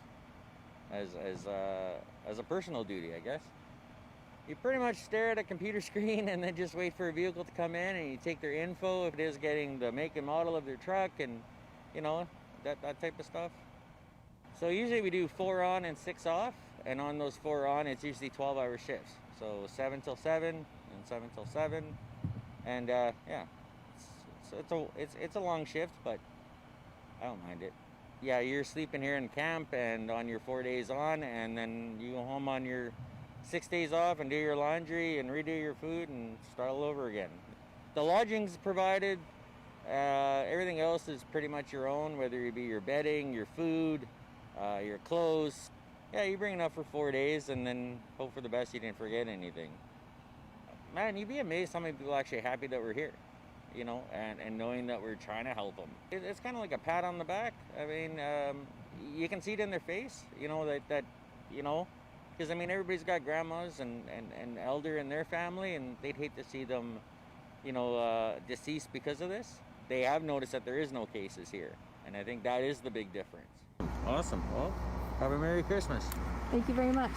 as a personal duty, I guess. You pretty much stare at a computer screen and then just wait for a vehicle to come in and you take their info, if it is getting the make and model of their truck and, you know, that type of stuff. So usually we do 4 on and 6 off, and on those 4 on, it's usually 12-hour shifts. So 7 till 7 and 7 till 7. And yeah, it's a long shift, but I don't mind it. Yeah, you're sleeping here in camp and on your 4 days on, and then you go home on your 6 days off and do your laundry and redo your food and start all over again. The lodging's provided. Everything else is pretty much your own, whether it be your bedding, your food, your clothes. Yeah, you bring enough for 4 days and then hope for the best you didn't forget anything. Man, you'd be amazed how many people are actually happy that we're here, you know, and knowing that we're trying to help them. It's kind of like a pat on the back. I mean, you can see it in their face, you know, that you know, because, I mean, everybody's got grandmas and elder in their family, and they'd hate to see them, you know, deceased because of this. They have noticed that there is no cases here, and I think that is the big difference. Awesome. Well, have a Merry Christmas. Thank you very much.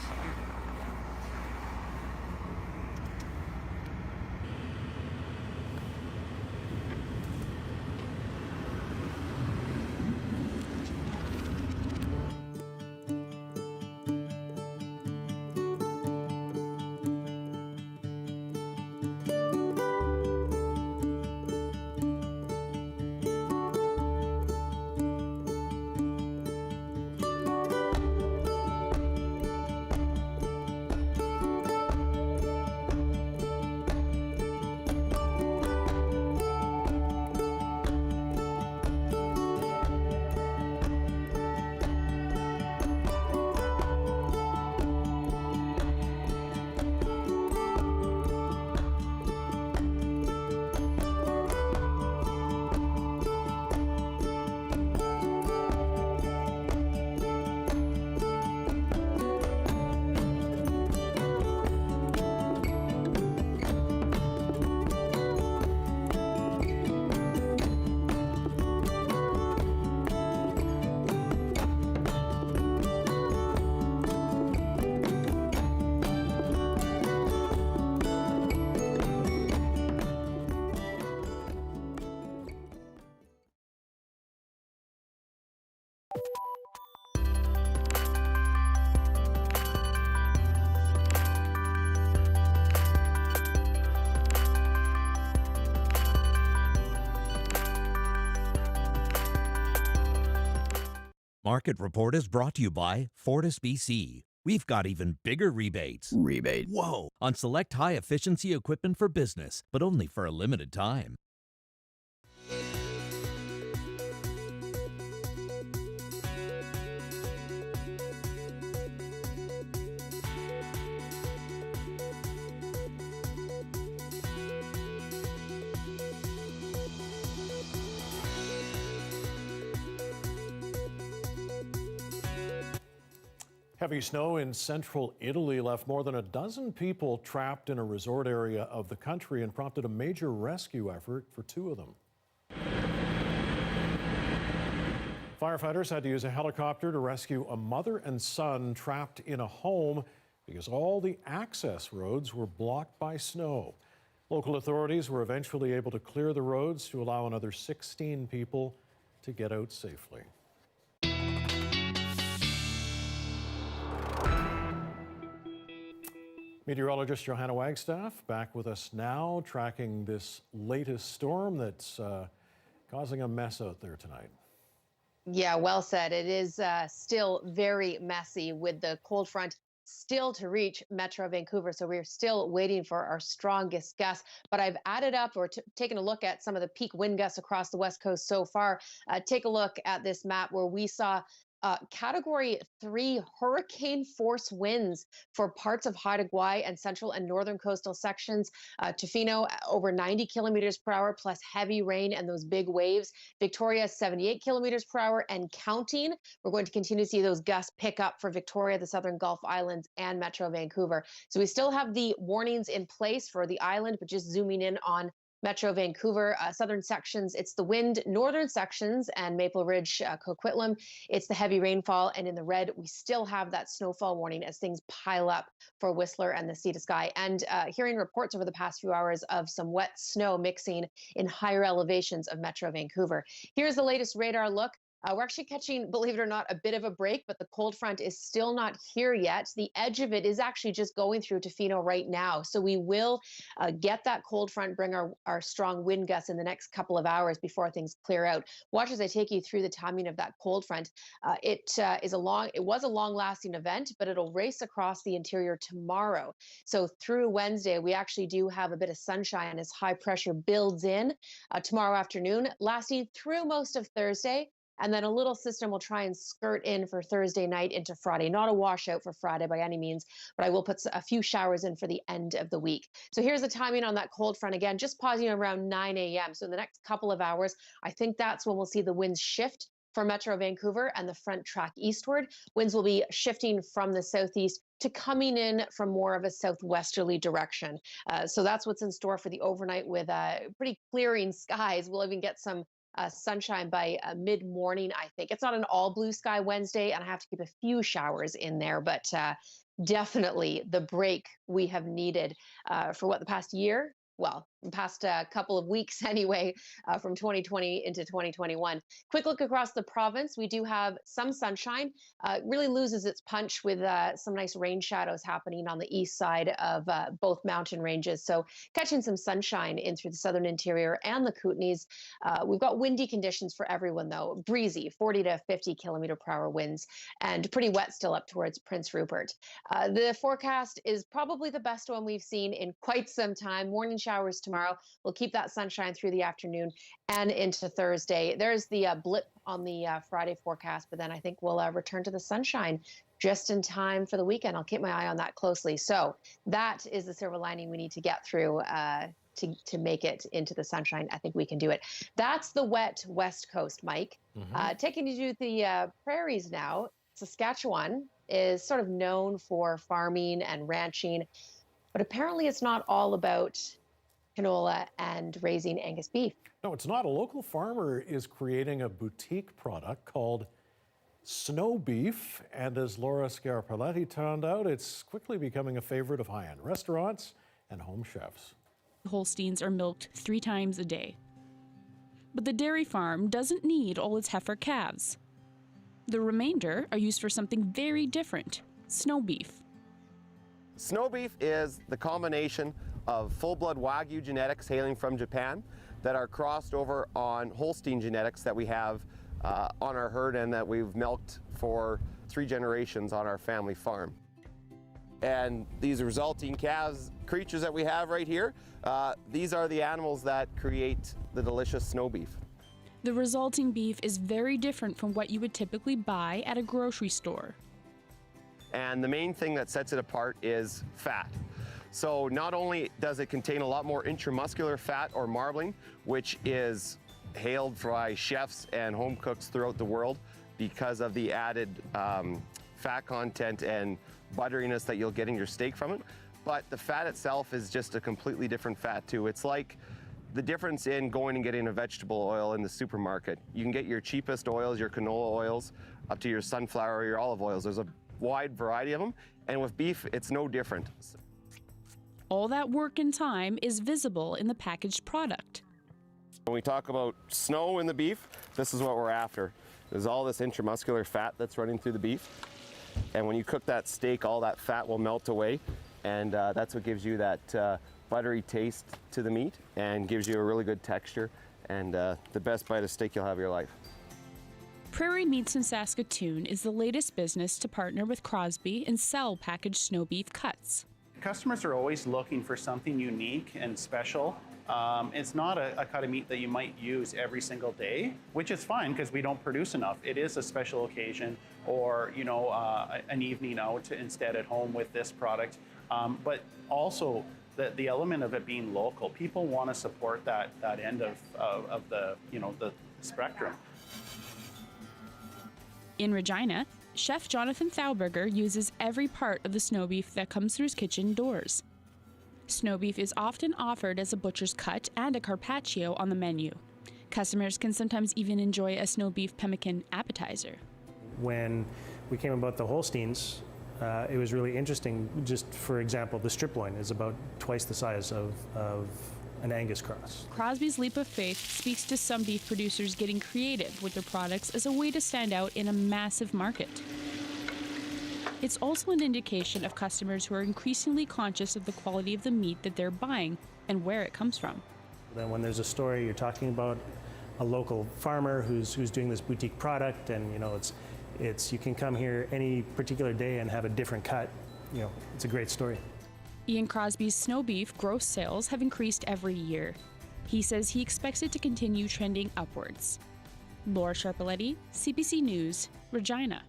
Market Report is brought to you by Fortis BC. We've got even bigger rebates. Rebate? Whoa! On select high-efficiency equipment for business, but only for a limited time. Heavy snow in central Italy left more than a dozen people trapped in a resort area of the country and prompted a major rescue effort for 2 of them. Firefighters had to use a helicopter to rescue a mother and son trapped in a home because all the access roads were blocked by snow. Local authorities were eventually able to clear the roads to allow another 16 people to get out safely. Meteorologist Johanna Wagstaffe back with us now, tracking this latest storm that's causing a mess out there tonight. Yeah, well said. It is still very messy with the cold front still to reach Metro Vancouver. So we're still waiting for our strongest gusts. But I've added up or taken a look at some of the peak wind gusts across the West Coast so far. Take a look at this map where we saw Category 3 hurricane force winds for parts of Haida Gwaii and central and northern coastal sections. Tofino over 90 kilometers per hour plus heavy rain and those big waves. Victoria 78 kilometers per hour and counting. We're going to continue to see those gusts pick up for Victoria, the Southern Gulf Islands, and Metro Vancouver. So we still have the warnings in place for the island, but just zooming in on Metro Vancouver, southern sections, it's the wind, northern sections and Maple Ridge, Coquitlam, it's the heavy rainfall, and in the red, we still have that snowfall warning as things pile up for Whistler and the Sea to Sky. And hearing reports over the past few hours of some wet snow mixing in higher elevations of Metro Vancouver. Here's the latest radar look. We're actually catching, believe it or not, a bit of a break, but the cold front is still not here yet. The edge of it is actually just going through Tofino right now. So we will get that cold front, bring our strong wind gusts in the next couple of hours before things clear out. Watch as I take you through the timing of that cold front. It was a long-lasting event, but it'll race across the interior tomorrow. So through Wednesday, we actually do have a bit of sunshine as high pressure builds in tomorrow afternoon, lasting through most of Thursday. And then a little system will try and skirt in for Thursday night into Friday. Not a washout for Friday by any means, but I will put a few showers in for the end of the week. So here's the timing on that cold front again, just pausing around 9 a.m. So in the next couple of hours, I think that's when we'll see the winds shift for Metro Vancouver and the front track eastward. Winds will be shifting from the southeast to coming in from more of a southwesterly direction. So that's what's in store for the overnight with pretty clearing skies. We'll even get some sunshine by mid-morning, I think. It's not an all blue sky Wednesday, and I have to keep a few showers in there, but definitely the break we have needed for what, the past year? Well, the past couple of weeks anyway, from 2020 into 2021. Quick look across the province. We do have some sunshine. It really loses its punch with some nice rain shadows happening on the east side of both mountain ranges. So catching some sunshine in through the southern interior and the Kootenays. We've got windy conditions for everyone, though. Breezy, 40 to 50 kilometer per hour winds, and pretty wet still up towards Prince Rupert. The forecast is probably the best one we've seen in quite some time. Morning showers tomorrow. We'll keep that sunshine through the afternoon and into Thursday. There's the blip on the Friday forecast, but then I think we'll return to the sunshine just in time for the weekend. I'll keep my eye on that closely. So that is the silver lining we need to get through to make it into the sunshine. I think we can do it. That's the wet West Coast, Mike. Taking you to the prairies now. Saskatchewan is sort of known for farming and ranching, but apparently it's not all about canola and raising Angus beef. No, it's not. A local farmer is creating a boutique product called snow beef, and as Laura Scarpelletti turned out, it's quickly becoming a favorite of high-end restaurants and home chefs. Holsteins are milked 3 times a day. But the dairy farm doesn't need all its heifer calves. The remainder are used for something very different, snow beef. Snow beef is the combination of full-blood Wagyu genetics hailing from Japan that are crossed over on Holstein genetics that we have on our herd and that we've milked for 3 generations on our family farm. And these resulting calves, creatures that we have right here, these are the animals that create the delicious snow beef. The resulting beef is very different from what you would typically buy at a grocery store. And the main thing that sets it apart is fat. So not only does it contain a lot more intramuscular fat or marbling, which is hailed by chefs and home cooks throughout the world because of the added fat content and butteriness that you'll get in your steak from it. But the fat itself is just a completely different fat too. It's like the difference in going and getting a vegetable oil in the supermarket. You can get your cheapest oils, your canola oils, up to your sunflower or your olive oils. There's a wide variety of them. And with beef, it's no different. All that work and time is visible in the packaged product. When we talk about snow in the beef, this is what we're after. There's all this intramuscular fat that's running through the beef. And when you cook that steak, all that fat will melt away. And that's what gives you that buttery taste to the meat and gives you a really good texture and the best bite of steak you'll have of your life. Prairie Meats in Saskatoon is the latest business to partner with Crosby and sell packaged snow beef cuts. Customers are always looking for something unique and special. It's not a cut of meat that you might use every single day, which is fine because we don't produce enough. It is a special occasion or, you know, an evening out instead at home with this product. But also the element of it being local. People want to support that end of the, you know, the spectrum. In Regina, Chef Jonathan Thauberger uses every part of the snow beef that comes through his kitchen doors. Snow beef is often offered as a butcher's cut and a carpaccio on the menu. Customers can sometimes even enjoy a snow beef pemmican appetizer. When we came about the Holsteins, it was really interesting. Just for example, the strip loin is about twice the size of an Angus cross. Crosby's leap of faith speaks to some beef producers getting creative with their products as a way to stand out in a massive market. It's also an indication of customers who are increasingly conscious of the quality of the meat that they're buying and where it comes from. Then when there's a story, you're talking about a local farmer who's doing this boutique product, and you know it's you can come here any particular day and have a different cut. You know, it's a great story. Ian Crosby's snow beef gross sales have increased every year. He says he expects it to continue trending upwards. Laura Sharpaletti, CBC News, Regina.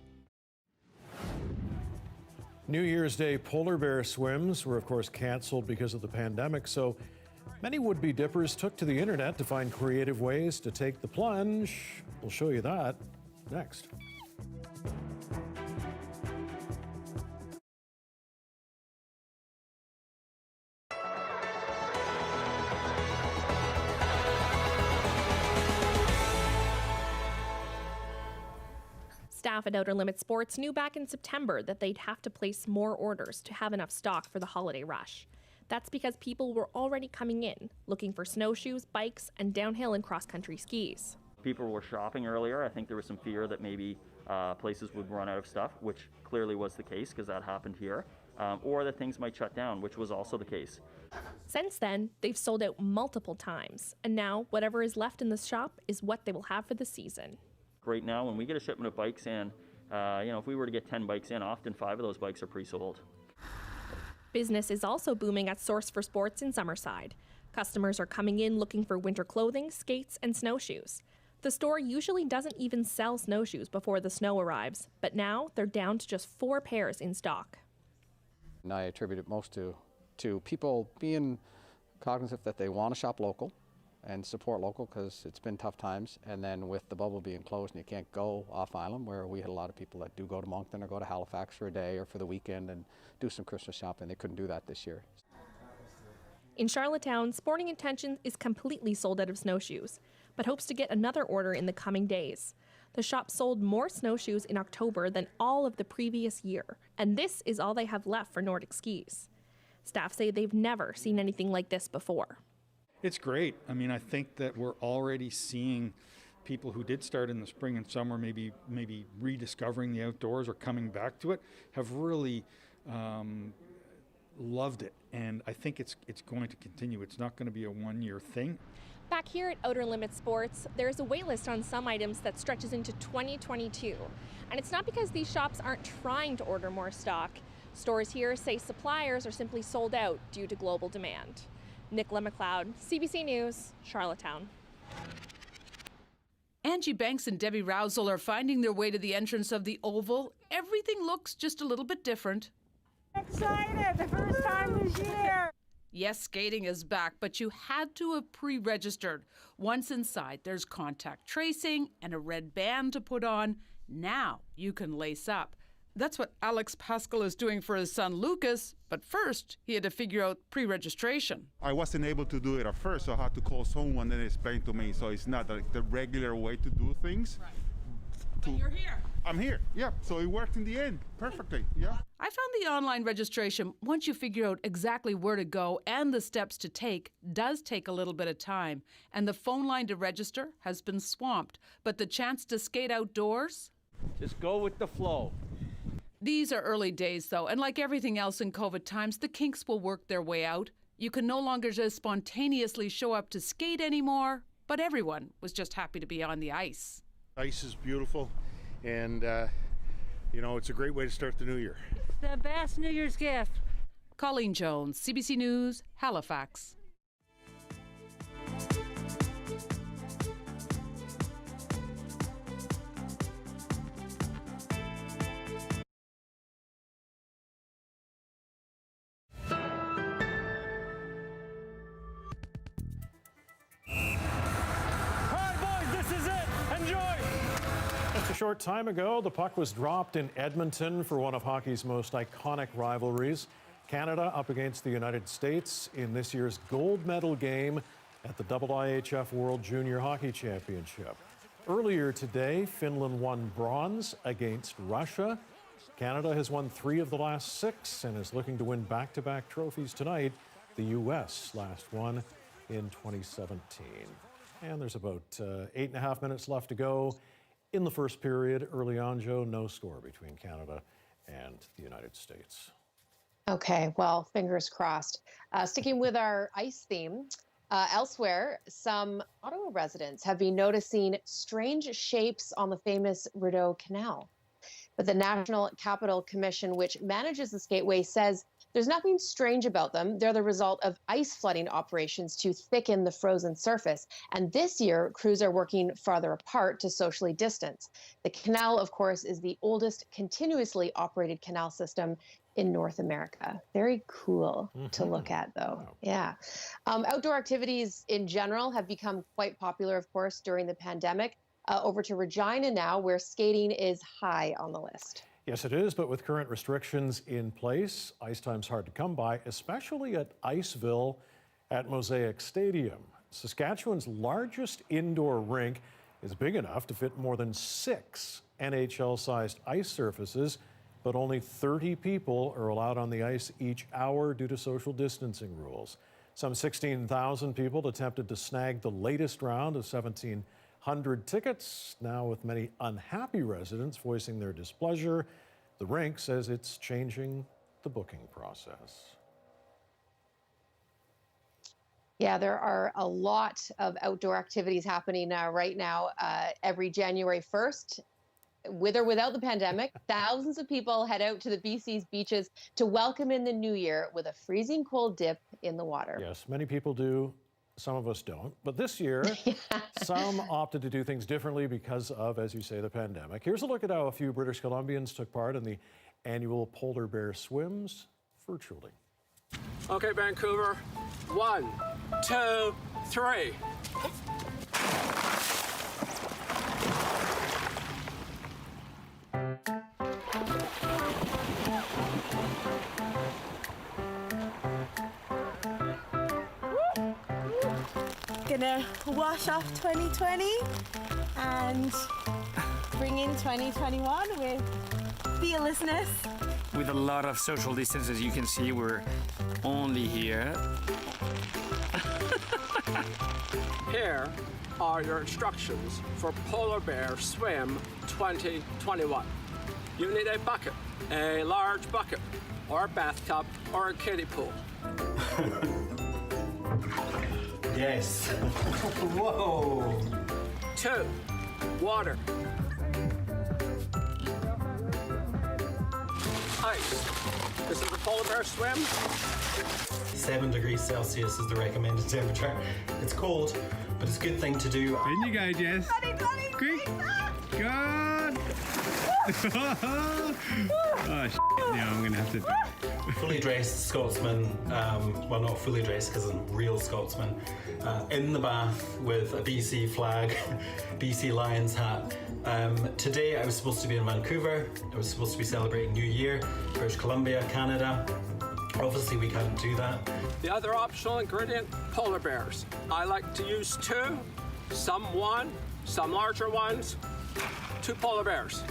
New Year's Day polar bear swims were, of course, canceled because of the pandemic, so many would-be dippers took to the internet to find creative ways to take the plunge. We'll show you that next. Staff at Outer Limits Sports knew back in September that they'd have to place more orders to have enough stock for the holiday rush. That's because people were already coming in, looking for snowshoes, bikes, and downhill and cross-country skis. People were shopping earlier. I think there was some fear that maybe places would run out of stuff, which clearly was the case because that happened here, or that things might shut down, which was also the case. Since then, they've sold out multiple times, and now whatever is left in the shop is what they will have for the season. Right now, when we get a shipment of bikes in, if we were to get 10 bikes in, often 5 of those bikes are pre-sold. Business is also booming at Source for Sports in Summerside. Customers are coming in looking for winter clothing, skates, and snowshoes. The store usually doesn't even sell snowshoes before the snow arrives, but now they're down to just 4 pairs in stock. And I attribute it most to people being cognizant that they want to shop local and support local because it's been tough times, and then with the bubble being closed and you can't go off island, where we had a lot of people that do go to Moncton or go to Halifax for a day or for the weekend and do some Christmas shopping. They couldn't do that this year. In Charlottetown, Sporting Intentions is completely sold out of snowshoes, but hopes to get another order in the coming days. The shop sold more snowshoes in October than all of the previous year, and this is all they have left for Nordic skis. Staff say they've never seen anything like this before. It's great. I mean, I think that we're already seeing people who did start in the spring and summer, maybe rediscovering the outdoors or coming back to it, have really loved it. And I think it's going to continue. It's not going to be a one-year thing. Back here at Outer Limits Sports, there's a waitlist on some items that stretches into 2022. And it's not because these shops aren't trying to order more stock. Stores here say suppliers are simply sold out due to global demand. Nicola McLeod, CBC News, Charlottetown. Angie Banks and Debbie Rousel are finding their way to the entrance of the Oval. Everything looks just a little bit different. Excited, the first time this year. Yes, skating is back, but you had to have pre-registered. Once inside, there's contact tracing and a red band to put on. Now you can lace up. That's what Alex Pascal is doing for his son Lucas, but first he had to figure out pre-registration. I wasn't able to do it at first, so I had to call someone and explain to me, so it's not like the regular way to do things. Right. But you're here. I'm here, yeah, so it worked in the end perfectly, yeah. I found the online registration, once you figure out exactly where to go and the steps to take, does take a little bit of time. And the phone line to register has been swamped. But the chance to skate outdoors? Just go with the flow. These are early days, though, and like everything else in COVID times, the kinks will work their way out. You can no longer just spontaneously show up to skate anymore, but everyone was just happy to be on the ice. Ice is beautiful, and you know, it's a great way to start the new year. The best New Year's gift. Colleen Jones, CBC News, Halifax. Just a short time ago, the puck was dropped in Edmonton for one of hockey's most iconic rivalries. Canada up against the United States in this year's gold medal game at the IIHF World Junior Hockey Championship. Earlier today, Finland won bronze against Russia. Canada has won 3 of the last 6 and is looking to win back-to-back trophies tonight. The U.S. last won in 2017. And there's about 8.5 minutes left to go. In the first period, early on, Joe, no score between Canada and the United States. Okay, well, fingers crossed. Sticking with our ice theme, elsewhere, some Ottawa residents have been noticing strange shapes on the famous Rideau Canal. But the National Capital Commission, which manages the skateway, says there's nothing strange about them. They're the result of ice flooding operations to thicken the frozen surface. And this year, crews are working farther apart to socially distance. The canal, of course, is the oldest continuously operated canal system in North America. Very cool to look at, though. Wow. Yeah. Outdoor activities in general have become quite popular, of course, during the pandemic. Over to Regina now, where skating is high on the list. Yes, it is, but with current restrictions in place, ice time's hard to come by, especially at Iceville at Mosaic Stadium. Saskatchewan's largest indoor rink is big enough to fit more than 6 NHL-sized ice surfaces, but only 30 people are allowed on the ice each hour due to social distancing rules. Some 16,000 people attempted to snag the latest round of 1,700 tickets, now with many unhappy residents voicing their displeasure. The rink says it's changing the booking process. Yeah, there are a lot of outdoor activities happening right now. Every January 1st, with or without the pandemic, thousands of people head out to the BC's beaches to welcome in the new year with a freezing cold dip in the water. Yes, many people do. Some of us don't. But this year, some opted to do things differently because of, as you say, the pandemic. Here's a look at how a few British Columbians took part in the annual polar bear swims virtually. Okay, Vancouver. 1, 2, 3. Gonna wash off 2020 and bring in 2021 with fearlessness. With a lot of social distance, as you can see, we're only here. Here are your instructions for Polar Bear Swim 2021. You need a bucket, a large bucket, or a bathtub, or a kiddie pool. Yes. Whoa. 2, water. Ice. This is the Polar Bear Swim. 7 degrees Celsius is the recommended temperature. It's cold, but it's a good thing to do. In you go, Jess. Quick. God. Oh, shit. Now I'm going to have to do it. Fully dressed Scotsman, well, not fully dressed because I'm a real Scotsman, in the bath with a BC flag, BC Lions hat, Today I was supposed to be in Vancouver. I was supposed to be celebrating New Year, British Columbia, Canada. Obviously we can't do that. The other optional ingredient, polar bears. I like to use 2, some 1, some larger ones, 2 polar bears.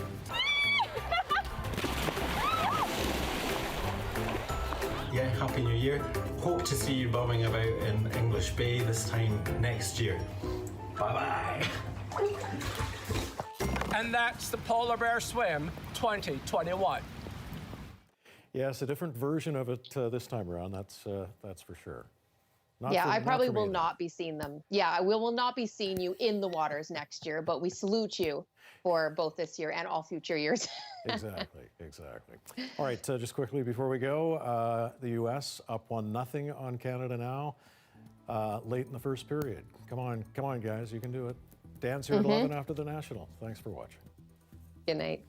Yeah, Happy New Year. Hope to see you bobbing about in English Bay this time next year. Bye-bye. And that's the Polar Bear Swim 2021. Yes, a different version of it this time around, that's for sure. Yeah, I probably will not be seeing them. Yeah, we will not be seeing you in the waters next year, but we salute you for both this year and all future years. Exactly. All right, just quickly before we go, the U.S. up 1-0 on Canada now, late in the first period. Come on, guys, you can do it. Dan's here at 11 after the National. Thanks for watching. Good night.